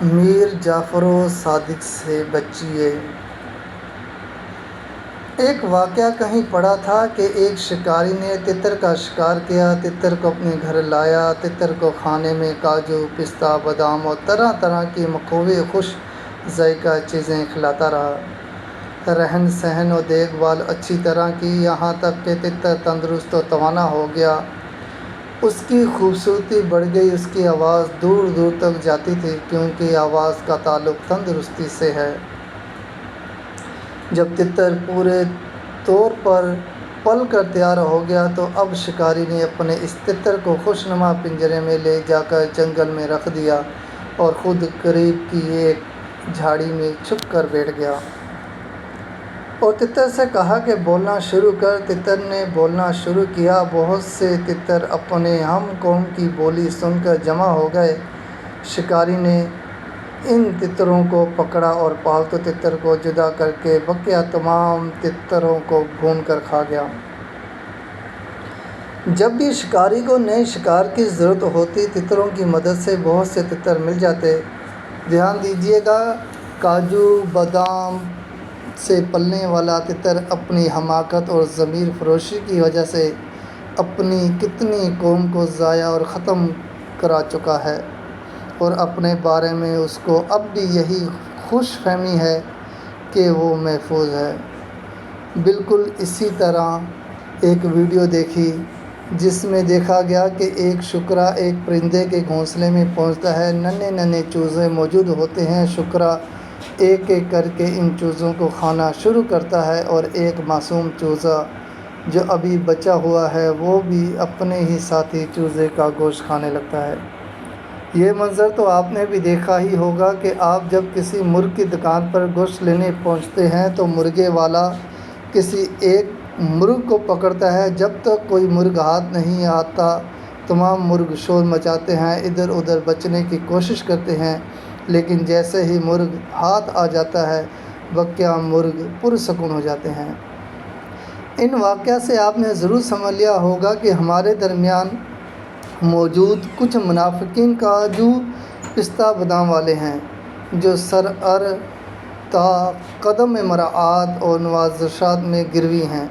میر جعفر صادق سے بچیے۔ ایک واقعہ کہیں پڑھا تھا کہ ایک شکاری نے تتر کا شکار کیا، تتر کو اپنے گھر لایا، تتر کو کھانے میں کاجو، پستہ، بادام اور طرح طرح کی مقبول خوش ذائقہ چیزیں کھلاتا رہا۔ رہن سہن اور دیکھ بھال اچھی طرح کی، یہاں تک کہ تتر تندرست و توانا ہو گیا۔ اس کی خوبصورتی بڑھ گئی، اس کی آواز دور دور تک جاتی تھی، کیونکہ آواز کا تعلق تندرستی سے ہے۔ جب تتر پورے طور پر پل کر تیار ہو گیا تو اب شکاری نے اپنے اس تتر کو خوشنما پنجرے میں لے جا کر جنگل میں رکھ دیا اور خود قریب کی ایک جھاڑی میں چھپ کر بیٹھ گیا اور تتر سے کہا کہ بولنا شروع کر۔ تتر نے بولنا شروع کیا۔ بہت سے تتر اپنے ہم قوم کی بولی سن کر جمع ہو گئے۔ شکاری نے ان تتروں کو پکڑا اور پالتو تتر کو جدا کر کے بقیہ تمام تتروں کو بھون کر کھا گیا۔ جب بھی شکاری کو نئے شکار کی ضرورت ہوتی، تتروں کی مدد سے بہت سے تتر مل جاتے۔ دھیان دیجیے گا، کاجو بادام سے پلنے والا تتر اپنی حماقت اور ضمیر فروشی کی وجہ سے اپنی کتنی قوم کو ضائع اور ختم کرا چکا ہے، اور اپنے بارے میں اس کو اب بھی یہی خوش فہمی ہے کہ وہ محفوظ ہے۔ بالکل اسی طرح ایک ویڈیو دیکھی جس میں دیکھا گیا کہ ایک شکرا ایک پرندے کے گھونسلے میں پہنچتا ہے۔ ننھے ننھے چوزے موجود ہوتے ہیں۔ شکرا ایک ایک کر کے ان چوزوں کو کھانا شروع کرتا ہے اور ایک معصوم چوزا جو ابھی بچا ہوا ہے وہ بھی اپنے ہی ساتھی چوزے کا گوشت کھانے لگتا ہے۔ یہ منظر تو آپ نے بھی دیکھا ہی ہوگا کہ آپ جب کسی مرغ کی دکان پر گوشت لینے پہنچتے ہیں تو مرغے والا کسی ایک مرغ کو پکڑتا ہے۔ جب تک کوئی مرغ ہاتھ نہیں آتا تمام مرغ شور مچاتے ہیں، ادھر ادھر بچنے کی کوشش کرتے ہیں، لیکن جیسے ہی مرغ ہاتھ آ جاتا ہے بقیہ مرغ پرسکون ہو جاتے ہیں۔ ان واقعہ سے آپ نے ضرور سمجھ لیا ہوگا کہ ہمارے درمیان موجود کچھ منافقین کاجو پستہ بادام والے ہیں، جو شرع تا قدم مراعات اور نوازشات میں گروی ہیں۔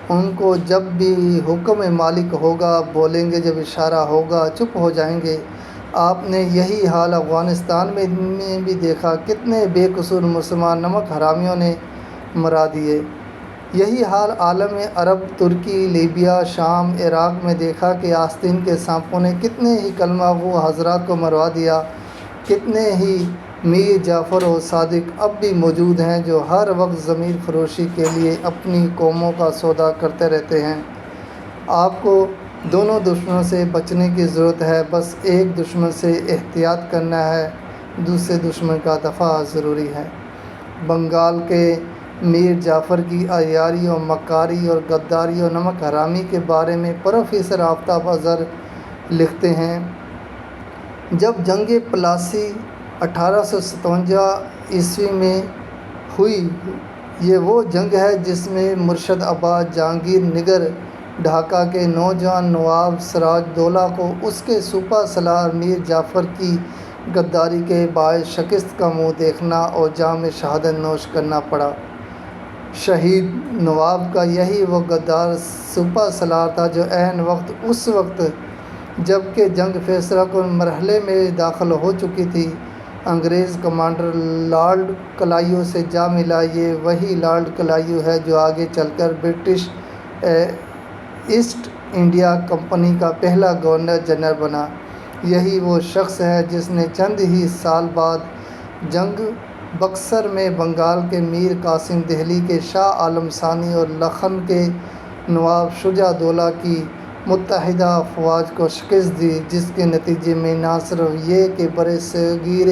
ان کو جب بھی حکم مالک ہوگا بولیں گے، جب اشارہ ہوگا چپ ہو جائیں گے۔ آپ نے یہی حال افغانستان میں بھی دیکھا، کتنے بے قصور مسلمان نمک حرامیوں نے مرا دیے۔ یہی حال عالم عرب، ترکی، لیبیا، شام، عراق میں دیکھا کہ آستین کے سانپوں نے کتنے ہی کلمہ گو حضرات کو مروا دیا۔ کتنے ہی میر جعفر صادق اب بھی موجود ہیں جو ہر وقت ضمیر فروشی کے لیے اپنی قوموں کا سودا کرتے رہتے ہیں۔ آپ کو دونوں دشمنوں سے بچنے کی ضرورت ہے، بس ایک دشمن سے احتیاط کرنا ہے، دوسرے دشمن کا دفاع ضروری ہے۔ بنگال کے میر جعفر کی عیاری اور مکاری اور غداری اور نمک حرامی کے بارے میں پروفیسر آفتاب اظہر لکھتے ہیں، جب جنگ پلاسی 1857 میں ہوئی، یہ وہ جنگ ہے جس میں مرشد عباس جہانگیر نگر ڈھاکہ کے نوجوان نواب سراج دولہ کو اس کے سپہ سالار میر جعفر کی غداری کے باعث شکست کا منہ دیکھنا اور جام شہادت نوش کرنا پڑا۔ شہید نواب کا یہی وہ غدار سپہ سالار تھا جو عین وقت اس وقت جب کہ جنگ فیصلہ کن مرحلے میں داخل ہو چکی تھی، انگریز کمانڈر لارڈ کلائیو سے جا ملا۔ یہ وہی لارڈ کلائیو ہے جو آگے چل کر برٹش ایسٹ انڈیا کمپنی کا پہلا گورنر جنرل بنا۔ یہی وہ شخص ہے جس نے چند ہی سال بعد جنگ بکسر میں بنگال کے میر قاسم، دہلی کے شاہ عالم ثانی اور لکھنؤ کے نواب شجاع الدولہ کی متحدہ افواج کو شکست دی، جس کے نتیجے میں نہ صرف یہ کہ برصغیر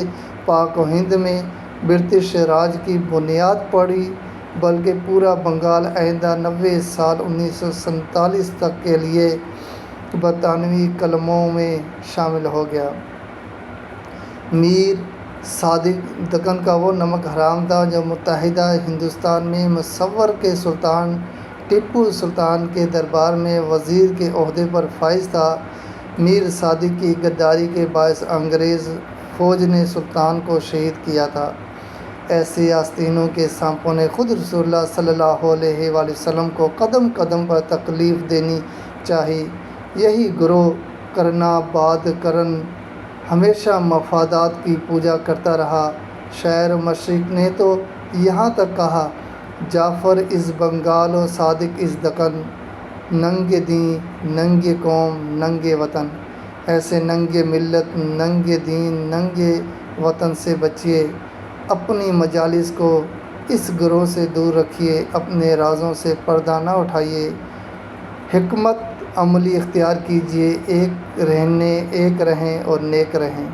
پاک و ہند میں برٹش راج کی بنیاد پڑی بلکہ پورا بنگال آئندہ 90 سال 1947 تک کے لیے برطانوی قلمرو میں شامل ہو گیا۔ میر صادق دکن کا وہ نمک حرام تھا جو متحدہ ہندوستان میں مصور کے سلطان ٹیپو سلطان کے دربار میں وزیر کے عہدے پر فائز تھا۔ میر صادق کی غداری کے باعث انگریز فوج نے سلطان کو شہید کیا تھا۔ ایسے آستینوں کے سانپوں نے خود رسول اللہ صلی اللہ علیہ وآلہ وسلم کو قدم قدم پر تکلیف دینی چاہی۔ یہی گروہ کرنا باد کرن ہمیشہ مفادات کی پوجا کرتا رہا۔ شاعر مشرق نے تو یہاں تک کہا: جعفر از بنگال و صادق از دکن، ننگے دین ننگے قوم ننگے وطن۔ ایسے ننگے ملت، ننگے دین، ننگے وطن سے بچیے، اپنی مجالس کو اس گروہ سے دور رکھیے، اپنے رازوں سے پردہ نہ اٹھائیے، حکمت عملی اختیار کیجیے، ایک رہیں اور نیک رہیں۔